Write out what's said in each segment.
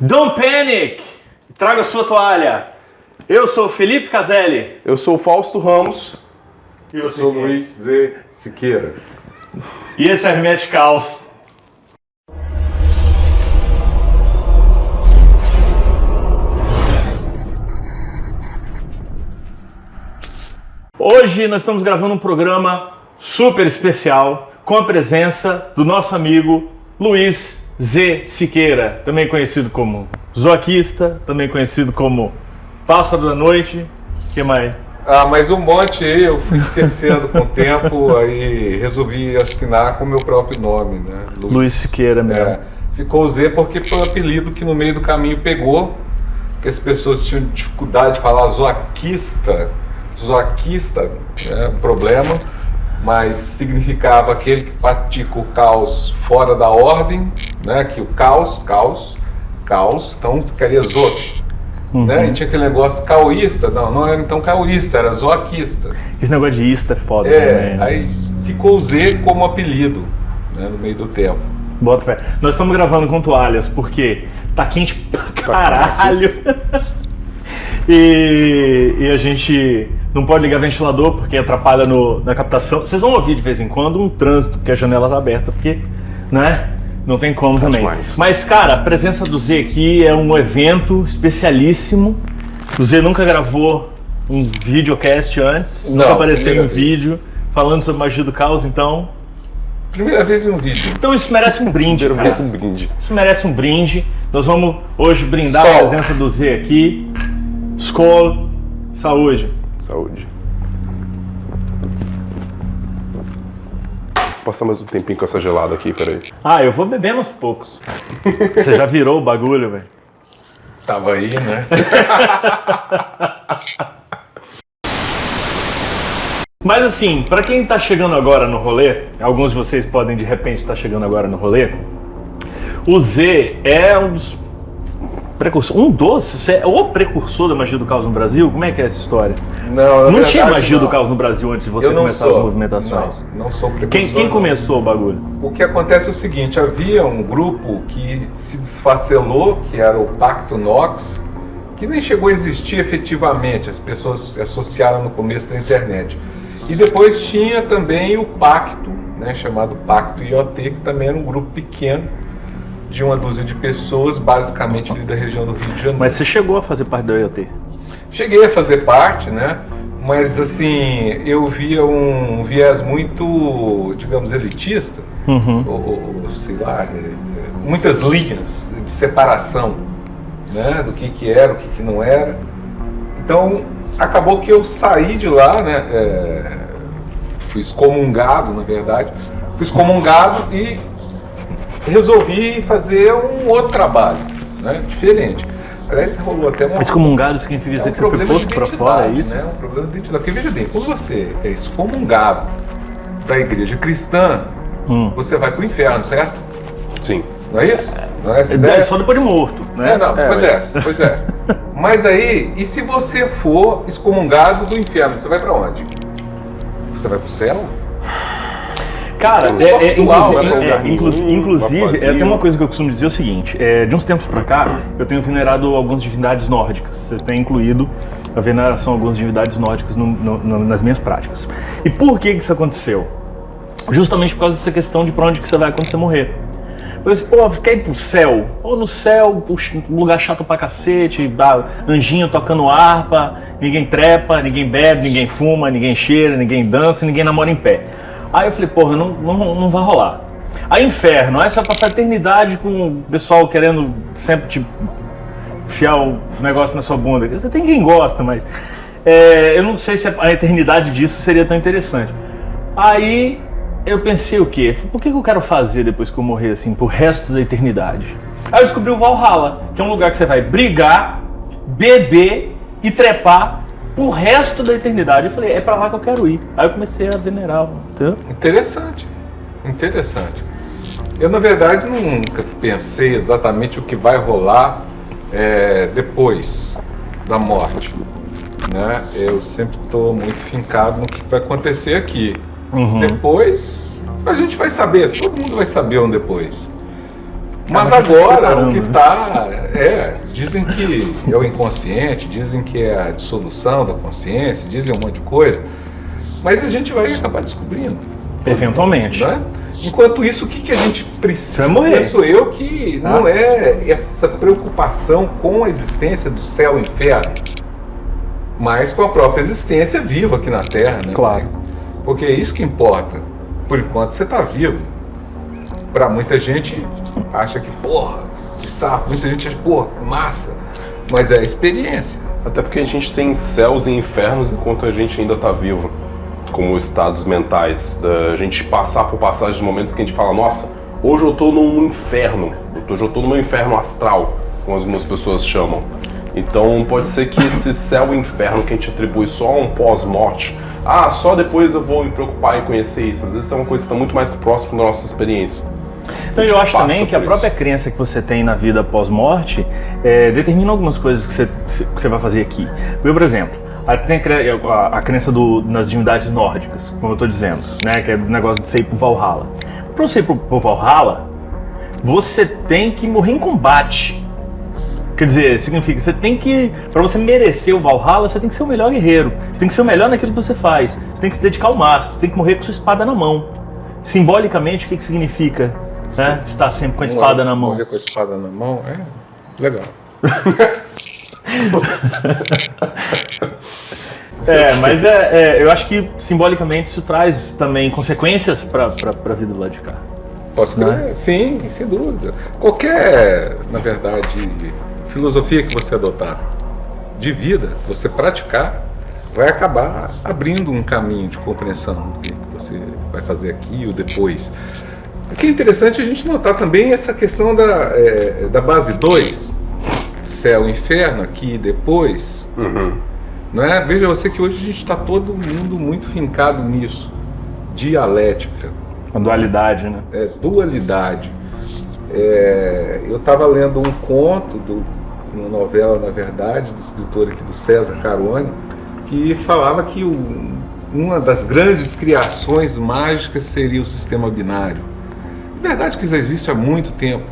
Don't panic! Traga sua toalha. Eu sou o Felipe Caselli. Eu sou o Fausto Ramos. E eu sou o Luiz Z. Siqueira. E esse é Hermetic Caos. Hoje nós estamos gravando um programa super especial com a presença do nosso amigo Luiz Z. Siqueira, também conhecido como Zoaquista, também conhecido como Pássaro da Noite. O que mais? Mas um monte aí, eu fui esquecendo com o tempo, aí resolvi assinar com o meu próprio nome, né? Luiz Siqueira mesmo. Ficou Z porque foi um apelido que no meio do caminho pegou, que as pessoas tinham dificuldade de falar zoaquista. Zoaquista é um problema, mas significava aquele que pratica o caos fora da ordem, né? Que o caos, então ficaria zoque. Né? E tinha aquele negócio caoísta, não era então caoísta, era zoaquista. Esse negócio de ista é foda também. Aí ficou o Z como apelido, né, no meio do tempo. Bota fé. Nós estamos gravando com toalhas porque tá quente pra caralho. E a gente não pode ligar ventilador porque atrapalha na captação. Vocês vão ouvir de vez em quando um trânsito porque a janela tá aberta, porque, né? Não tem como também. Demais. Mas, cara, a presença do Z aqui é um evento especialíssimo. O Z nunca gravou um videocast antes, nunca apareceu em um vídeo falando sobre magia do caos, então... Primeira vez em um vídeo. Então isso merece um brinde, cara. Merece um brinde. Isso merece um brinde. Nós vamos hoje brindar Skol. a presença do Z aqui. Skol. Saúde. Saúde. Vou passar mais um tempinho com essa gelada aqui, peraí. Eu vou bebendo aos poucos. Você já virou o bagulho, velho? Tava aí, né? Mas assim, pra quem tá chegando agora no rolê, alguns de vocês podem de repente estar chegando agora no rolê, o Z é um dos precursores, você é o precursor da magia do caos no Brasil? Como é que é essa história? Não tinha magia do caos no Brasil antes de você começar as movimentações? Não sou precursor. Quem começou o bagulho? O que acontece é o seguinte, havia um grupo que se desfacelou, que era o Pacto Nox, que nem chegou a existir efetivamente, as pessoas se associaram no começo da internet. E depois tinha também o Pacto, né, chamado Pacto IoT, que também era um grupo pequeno, de uma dúzia de pessoas, basicamente ali da região do Rio de Janeiro. Mas você chegou a fazer parte do IoT? Cheguei a fazer parte, né? Mas assim, eu via um viés muito, digamos, elitista, ou sei lá, muitas linhas de separação, né? Do que era, o que não era. Então, acabou que eu saí de lá, né? Fui excomungado, na verdade. Fui excomungado e resolvi fazer um outro trabalho, né? Diferente. Aliás, rolou até uma... Excomungado significa dizer que você foi posto pra fora, é isso? Né? Um problema de identidade. Porque veja bem, quando você é excomungado da igreja cristã, você vai pro inferno, certo? Sim. Não é isso? Não é essa ideia? Só depois de morto, né? Pois é. Mas aí, e se você for excomungado do inferno, você vai pra onde? Você vai pro céu? Cara, inclusive, tem tem uma coisa que eu costumo dizer o seguinte, de uns tempos pra cá, eu tenho venerado algumas divindades nórdicas, eu tenho incluído a veneração a algumas divindades nórdicas nas minhas práticas. E por que isso aconteceu? Justamente por causa dessa questão de pra onde que você vai quando você morrer. Eu disse, você quer ir pro céu? Ou no céu, puxa, um lugar chato pra cacete, anjinho tocando harpa, ninguém trepa, ninguém bebe, ninguém fuma, ninguém cheira, ninguém dança, ninguém namora em pé. Aí eu falei, não vai rolar. Aí inferno, aí você vai passar a eternidade com o pessoal querendo sempre te enfiar o negócio na sua bunda. Você tem quem gosta, mas eu não sei se a eternidade disso seria tão interessante. Aí eu pensei o quê? Por que eu quero fazer depois que eu morrer assim, pro resto da eternidade? Aí eu descobri o Valhalla, que é um lugar que você vai brigar, beber e trepar o resto da eternidade. Eu falei, é pra lá que eu quero ir. Aí eu comecei a venerar, entendeu? Interessante. Eu, na verdade, nunca pensei exatamente o que vai rolar depois da morte, né? Eu sempre estou muito fincado no que vai acontecer aqui. Depois, a gente vai saber, todo mundo vai saber um depois. Mas Cara, agora o né? que tá dizem que é o inconsciente, dizem que é a dissolução da consciência, dizem um monte de coisa, mas a gente vai acabar descobrindo. Eventualmente. Né? Enquanto isso, o que a gente precisa? Você vai morrer. Penso eu que não é essa preocupação com a existência do céu e inferno, mas com a própria existência viva aqui na Terra, né? Claro. Porque é isso que importa. Por enquanto você está vivo. Para muita gente acha que, porra, que saco. Muita gente acha, porra, que massa. Mas é a experiência. Até porque a gente tem céus e infernos enquanto a gente ainda tá vivo. Como estados mentais. Da gente passar por passagens de momentos que a gente fala, nossa, hoje eu tô num inferno. Hoje eu tô no meu inferno astral, como algumas pessoas chamam. Então pode ser que esse céu e inferno que a gente atribui só a um pós-morte, só depois eu vou me preocupar em conhecer isso. Às vezes é uma coisa que está muito mais próxima da nossa experiência. Então, eu acho também que a própria crença que você tem na vida pós-morte determina algumas coisas que você vai fazer aqui. Por exemplo, tem a crença nas divindades nórdicas, como eu estou dizendo, né, que é o negócio de você ir pro Valhalla. Para você ir pro Valhalla, você tem que morrer em combate. Quer dizer, significa, você tem que, para você merecer o Valhalla, você tem que ser o melhor guerreiro. Você tem que ser o melhor naquilo que você faz. Você tem que se dedicar ao máximo, você tem que morrer com sua espada na mão. Simbolicamente, o que significa, né, estar sempre com a espada na mão? Morrer com a espada na mão, legal. Mas eu acho que simbolicamente isso traz também consequências para a vida do lado de cá. Posso crer? Sim, sem dúvida. Qualquer, na verdade, filosofia que você adotar de vida, você praticar, vai acabar abrindo um caminho de compreensão do que você vai fazer aqui ou depois. O que é interessante a gente notar também essa questão da base 2, céu e inferno, aqui e depois. Não é? Veja você que hoje a gente está todo mundo muito fincado nisso. Dialética. A dualidade, né? Dualidade. Eu estava lendo um conto, uma novela, na verdade, do escritor aqui do César Carone, que falava que uma das grandes criações mágicas seria o sistema binário. É verdade que isso existe há muito tempo,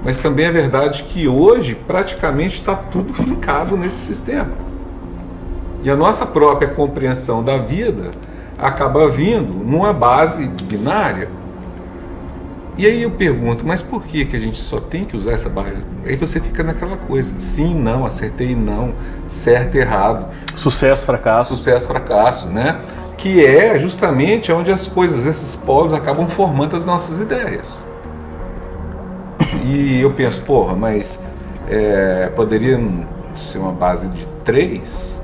mas também é verdade que hoje praticamente está tudo fincado nesse sistema. E a nossa própria compreensão da vida acaba vindo numa base binária. E aí eu pergunto, mas por que a gente só tem que usar essa base? Aí você fica naquela coisa de sim, não, acertei, não, certo, errado. Sucesso, fracasso. Sucesso, fracasso, né? Que é justamente onde as coisas, esses polos acabam formando as nossas ideias. E eu penso, porra, mas poderia ser uma base de 3?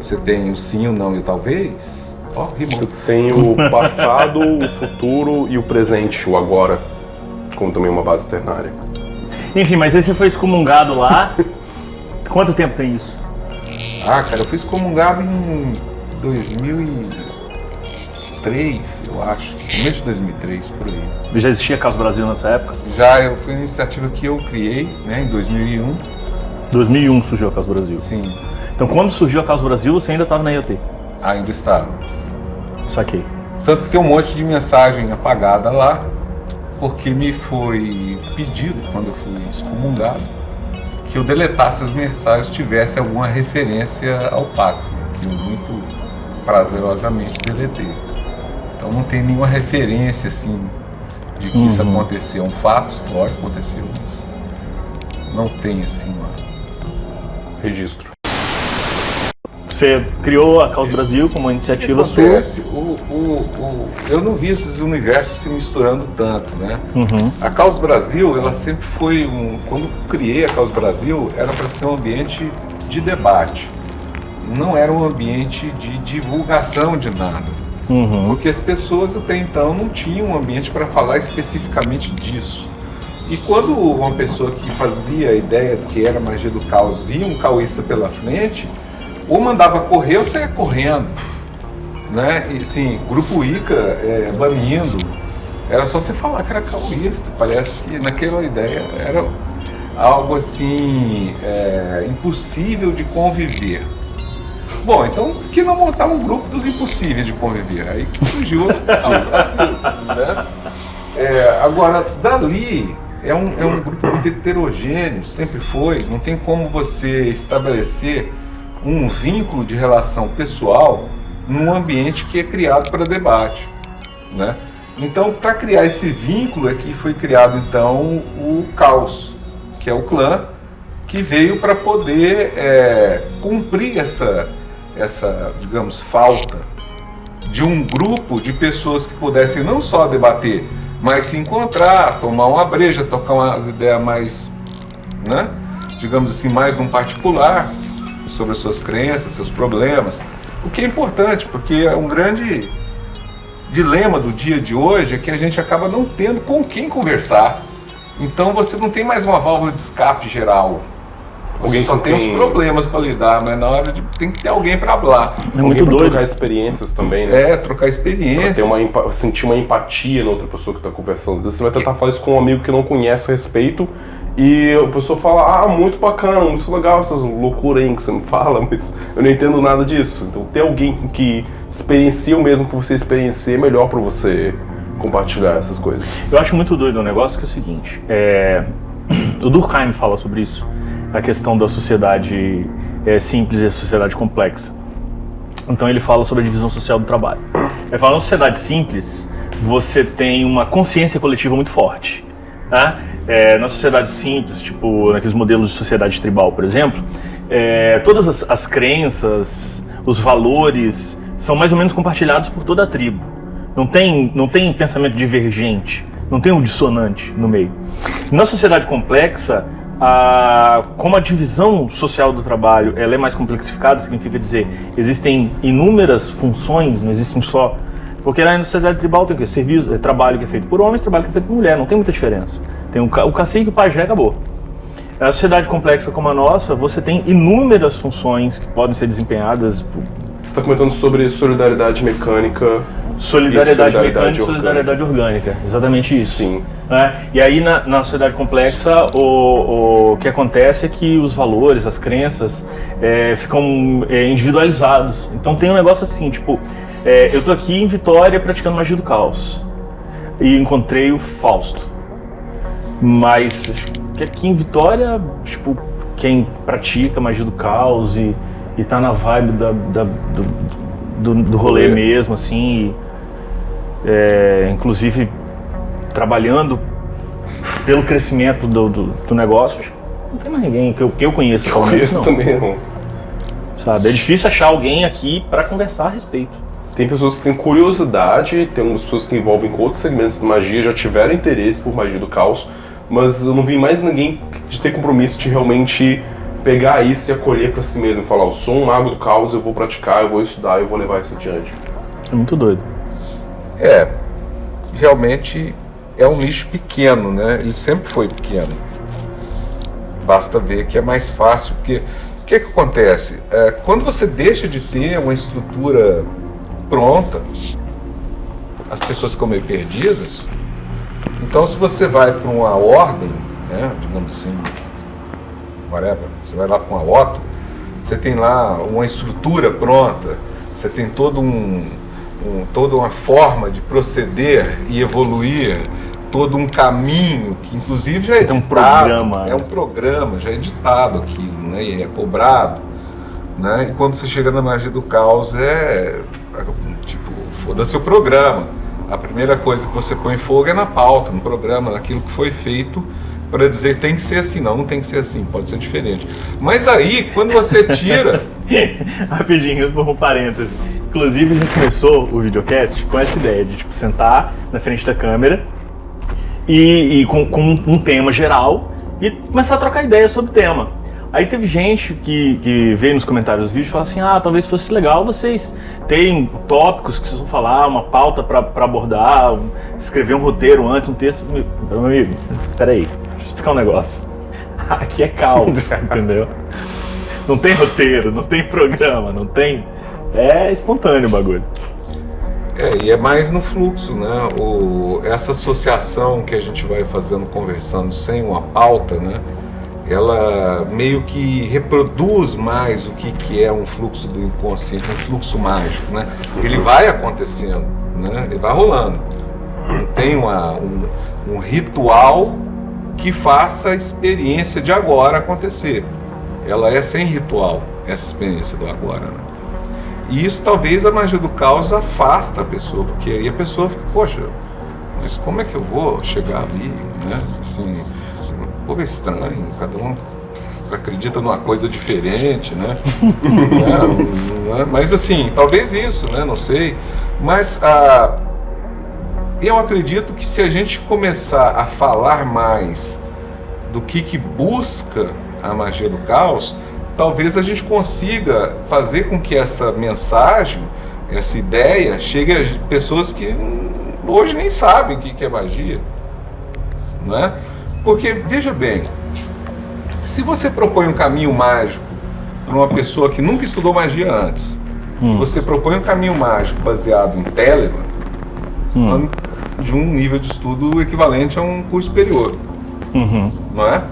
Você tem o sim, o não e o talvez? Você tem o passado, o futuro e o presente, o agora, como também uma base ternária. Enfim, mas aí você foi excomungado lá. Quanto tempo tem isso? Cara, eu fui excomungado em 2003, eu acho. No mês de 2003, por aí. Já existia Caos Brasil nessa época? Já, foi uma iniciativa que eu criei, né, em 2001. 2001 surgiu a Caos Brasil. Sim. Então quando surgiu a Caos Brasil, você ainda estava na IoT? Ainda estava. Saquei. Tanto que tem um monte de mensagem apagada lá, porque me foi pedido, quando eu fui excomungado, que eu deletasse as mensagens, tivesse alguma referência ao pacto, que eu muito prazerosamente deletei. Então não tem nenhuma referência assim de que isso aconteceu, um fato histórico aconteceu, mas não tem assim registro. Você criou a Caos Brasil como uma iniciativa sua. Eu não vi esses universos se misturando tanto, né? A Caos Brasil, ela sempre foi quando criei a Caos Brasil, era para ser um ambiente de debate. Não era um ambiente de divulgação de nada. Porque as pessoas até então não tinham um ambiente para falar especificamente disso. E quando uma pessoa que fazia a ideia do que era magia do caos via um caoísta pela frente, ou mandava correr ou saia correndo, né? E assim, Grupo Ica banindo, era só você falar que era caoísta. Parece que naquela ideia era algo assim impossível de conviver. Bom, então por que não montar um grupo dos impossíveis de conviver? Aí que surgiu o Brasil, né? Agora, dali é um grupo muito heterogêneo, sempre foi. Não tem como você estabelecer um vínculo de relação pessoal num ambiente que é criado para debate, né? Então, para criar esse vínculo é que foi criado então o Caos, que é o clã, que veio para poder cumprir essa, digamos, falta de um grupo de pessoas que pudessem não só debater, mas se encontrar, tomar uma breja, tocar umas ideias mais, né, digamos assim, mais num particular, sobre as suas crenças, seus problemas. O que é importante, porque é um grande dilema do dia de hoje, é que a gente acaba não tendo com quem conversar. Então você não tem mais uma válvula de escape geral. Você só tem os problemas para lidar, mas na hora de tem que ter alguém para falar. É muito doido. Trocar experiências também, né? Trocar experiências. Sentir uma empatia na outra pessoa que está conversando. Às vezes você vai tentar falar isso com um amigo que não conhece a respeito e a pessoa fala, muito bacana, muito legal essas loucuras aí que você me fala, mas eu não entendo nada disso. Então ter alguém que experiencia o mesmo que você experiencia é melhor para você compartilhar essas coisas. Eu acho muito doido um negócio que é o seguinte, o Durkheim fala sobre isso, a questão da sociedade simples e a sociedade complexa. Então ele fala sobre a divisão social do trabalho. Ele fala, na sociedade simples, você tem uma consciência coletiva muito forte. Tá? Na sociedade simples, tipo naqueles modelos de sociedade tribal, por exemplo, todas as crenças, os valores são mais ou menos compartilhados por toda a tribo. Não tem pensamento divergente, não tem um dissonante no meio. Na sociedade complexa, como a divisão social do trabalho ela é mais complexificada, significa dizer, existem inúmeras funções, não existem só. Porque na sociedade tribal tem o quê? Serviço, trabalho que é feito por homens, trabalho que é feito por mulher, não tem muita diferença. Tem o cacique e o pajé, acabou. Na sociedade complexa como a nossa, você tem inúmeras funções que podem ser desempenhadas. Você está comentando sobre solidariedade mecânica. Solidariedade mecânica e solidariedade orgânica, exatamente isso. Sim. E aí na sociedade complexa o que acontece é que os valores, as crenças ficam individualizados. Então tem um negócio assim, tipo, eu tô aqui em Vitória praticando magia do caos e encontrei o Fausto, mas que aqui em Vitória, tipo, quem pratica magia do caos e tá na vibe do rolê mesmo, assim, inclusive trabalhando pelo crescimento do negócio, não tem mais ninguém que eu conheça. Eu conheço também, não. Sabe, é difícil achar alguém aqui para conversar a respeito. Tem pessoas que têm curiosidade, tem umas pessoas que envolvem com outros segmentos de magia, já tiveram interesse por magia do caos, mas eu não vi mais ninguém de ter compromisso de realmente pegar isso e acolher para si mesmo, falar, eu sou um mago do caos, eu vou praticar, eu vou estudar, eu vou levar isso adiante. É muito doido. Realmente é um nicho pequeno, né? Ele sempre foi pequeno. Basta ver que é mais fácil, porque o que acontece? Quando você deixa de ter uma estrutura pronta, as pessoas ficam meio perdidas. Então, se você vai para uma ordem, né, digamos assim, whatever, você vai lá para uma Otto, você tem lá uma estrutura pronta, você tem toda uma forma de proceder e evoluir, todo um caminho que inclusive já é editado, é um programa, já é editado aquilo, né, e é cobrado, né, e quando você chega na magia do caos tipo, foda-se o programa. A primeira coisa que você põe fogo é na pauta, no programa, naquilo que foi feito para dizer tem que ser assim, não tem que ser assim, pode ser diferente. Mas aí, quando você tira... Rapidinho, um parêntese. Inclusive, a gente começou o videocast com essa ideia de tipo, sentar na frente da câmera e com um tema geral e começar a trocar ideias sobre o tema. Aí teve gente que veio nos comentários dos vídeos e falou assim, talvez fosse legal vocês terem tópicos que vocês vão falar, uma pauta para abordar, escrever um roteiro antes, um texto. Meu amigo, peraí, deixa eu explicar um negócio. Aqui é caos, entendeu? Não tem roteiro, não tem programa, não tem... É espontâneo o bagulho. E é mais no fluxo, né? Essa associação que a gente vai fazendo, conversando sem uma pauta, né? Ela meio que reproduz mais o que é um fluxo do inconsciente, um fluxo mágico, né? Ele vai acontecendo, né? Ele vai rolando. Não tem um ritual que faça a experiência de agora acontecer. Ela é sem ritual, essa experiência do agora, né? E isso talvez a magia do caos afasta a pessoa, porque aí a pessoa fica, poxa, mas como é que eu vou chegar ali, né? Assim, o povo é estranho, cada um acredita numa coisa diferente, né? Mas assim, talvez isso, né? Não sei. Mas eu acredito que se a gente começar a falar mais do que busca a magia do caos, talvez a gente consiga fazer com que essa mensagem, essa ideia, chegue a pessoas que hoje nem sabem o que é magia, né? Porque, veja bem, se você propõe um caminho mágico para uma pessoa que nunca estudou magia antes, você propõe um caminho mágico baseado em Telegram, de um nível de estudo equivalente a um curso superior, não é?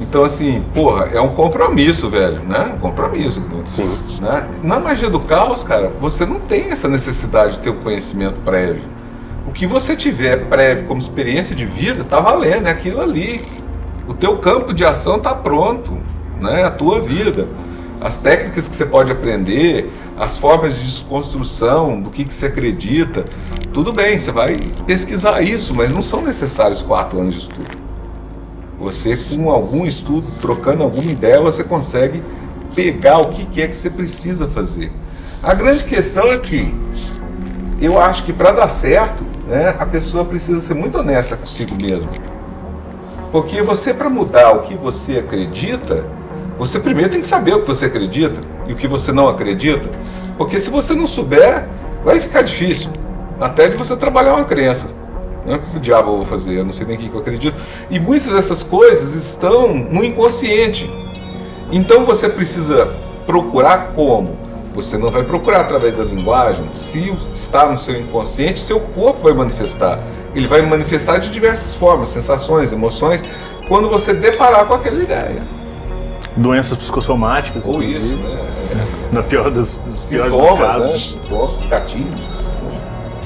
Então, assim, porra, é um compromisso, velho, né? Um compromisso. Sim. Né? Na magia do caos, cara, você não tem essa necessidade de ter um conhecimento prévio. O que você tiver prévio como experiência de vida, tá valendo, é aquilo ali. O teu campo de ação tá pronto, né? A tua vida. As técnicas que você pode aprender, as formas de desconstrução, do que você acredita, tudo bem, você vai pesquisar isso, mas não são necessários 4 anos de estudo. Você, com algum estudo, trocando alguma ideia, você consegue pegar o que é que você precisa fazer. A grande questão é que eu acho que para dar certo, né, a pessoa precisa ser muito honesta consigo mesma. Porque você, para mudar o que você acredita, você primeiro tem que saber o que você acredita e o que você não acredita. Porque se você não souber, vai ficar difícil, até de você trabalhar uma crença. Não é que o diabo eu vou fazer, eu não sei nem o que eu acredito. E muitas dessas coisas estão no inconsciente. Então você precisa procurar como? Você não vai procurar através da linguagem. Se está no seu inconsciente, seu corpo vai manifestar. Ele vai manifestar de diversas formas, sensações, emoções, quando você deparar com aquela ideia. Doenças psicossomáticas. Ou isso, né? Na pior dos piores casos. Né? Gatilhos.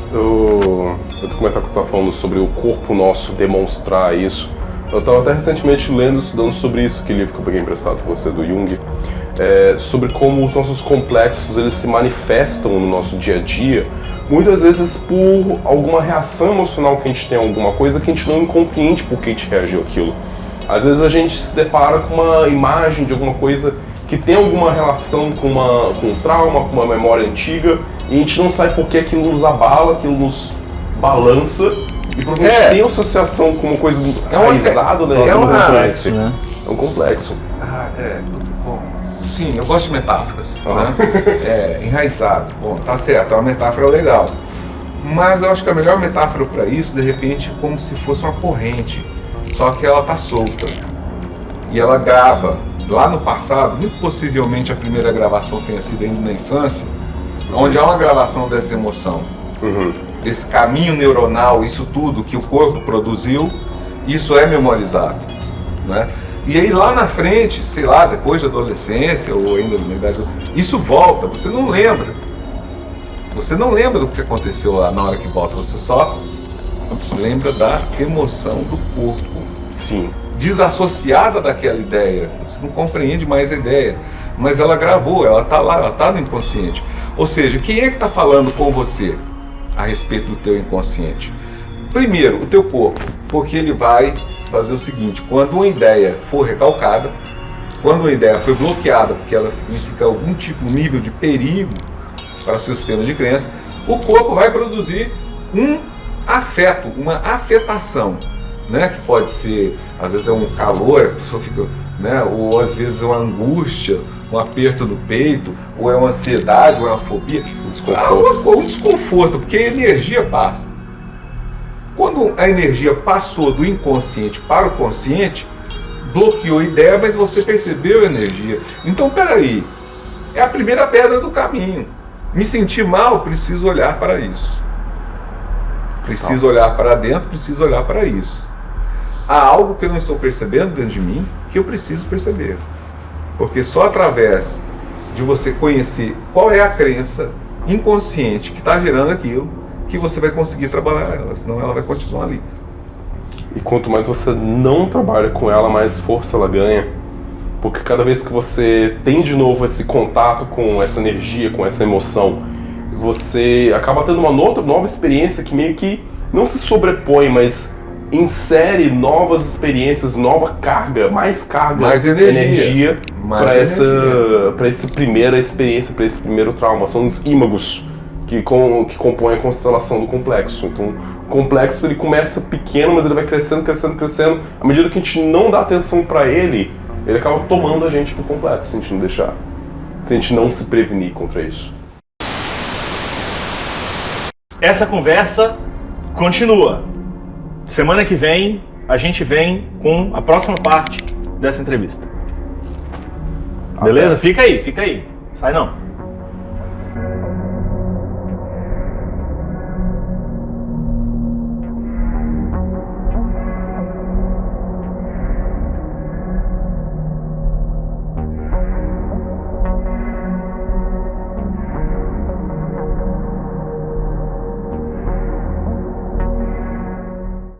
Eu tô comentando que você estava falando sobre o corpo nosso demonstrar isso. Eu estava até recentemente lendo, estudando sobre isso, que livro que eu peguei emprestado com você, do Jung, sobre como os nossos complexos eles se manifestam no nosso dia a dia, muitas vezes por alguma reação emocional que a gente tem a alguma coisa que a gente não compreende por que a gente reagiu àquilo. Às vezes a gente se depara com uma imagem de alguma coisa que tem alguma relação com um trauma, com uma memória antiga, e a gente não sabe por que aquilo nos abala, aquilo nos balança, e porque a gente tem associação com uma coisa enraizada, né? É um complexo, né? É um complexo. Bom, sim, eu gosto de metáforas, né? Enraizado. Bom, tá certo, é uma metáfora legal. Mas eu acho que a melhor metáfora para isso, de repente, é como se fosse uma corrente, só que ela tá solta. E ela grava. Lá no passado, muito possivelmente a primeira gravação tenha sido ainda na infância, onde há uma gravação dessa emoção, desse caminho neuronal, isso tudo que o corpo produziu, isso é memorizado, né? E aí lá na frente, sei lá, depois da adolescência ou ainda na idade, isso volta, você não lembra. Você não lembra do que aconteceu lá na hora que volta, você só lembra da emoção do corpo. Sim. Desassociada daquela ideia, você não compreende mais a ideia, mas ela gravou, ela está lá, ela está no inconsciente. Ou seja, quem é que está falando com você a respeito do teu inconsciente? Primeiro, o teu corpo, porque ele vai fazer o seguinte: quando uma ideia for recalcada, quando uma ideia foi bloqueada, porque ela significa algum tipo, nível de perigo para o seu sistema de crença, o corpo vai produzir um afeto, uma afetação. Né, que pode ser, às vezes é um calor, a pessoa fica, né, ou às vezes é uma angústia, um aperto no peito, ou é uma ansiedade, ou é uma fobia, um desconforto, porque a energia passa. Quando a energia passou do inconsciente para o consciente, bloqueou a ideia, mas você percebeu a energia. Então, peraí, é a primeira pedra do caminho. Me sentir mal, preciso olhar para isso. Preciso olhar para dentro, preciso olhar para isso. Há algo que eu não estou percebendo dentro de mim que eu preciso perceber. Porque só através de você conhecer qual é a crença inconsciente que está gerando aquilo que você vai conseguir trabalhar ela, senão ela vai continuar ali. E quanto mais você não trabalha com ela, mais força ela ganha. Porque cada vez que você tem de novo esse contato com essa energia, com essa emoção, você acaba tendo uma nova experiência que meio que não se sobrepõe, mas insere novas experiências, nova carga, mais energia para essa primeira experiência, para esse primeiro trauma. São os ímagos que compõem a constelação do complexo. Então, o complexo ele começa pequeno, mas ele vai crescendo. À medida que a gente não dá atenção para ele acaba tomando a gente pro complexo, se a gente não deixar. Se a gente não se prevenir contra isso. Essa conversa continua. Semana que vem, a gente vem com a próxima parte dessa entrevista. Beleza? Fica aí. Sai não.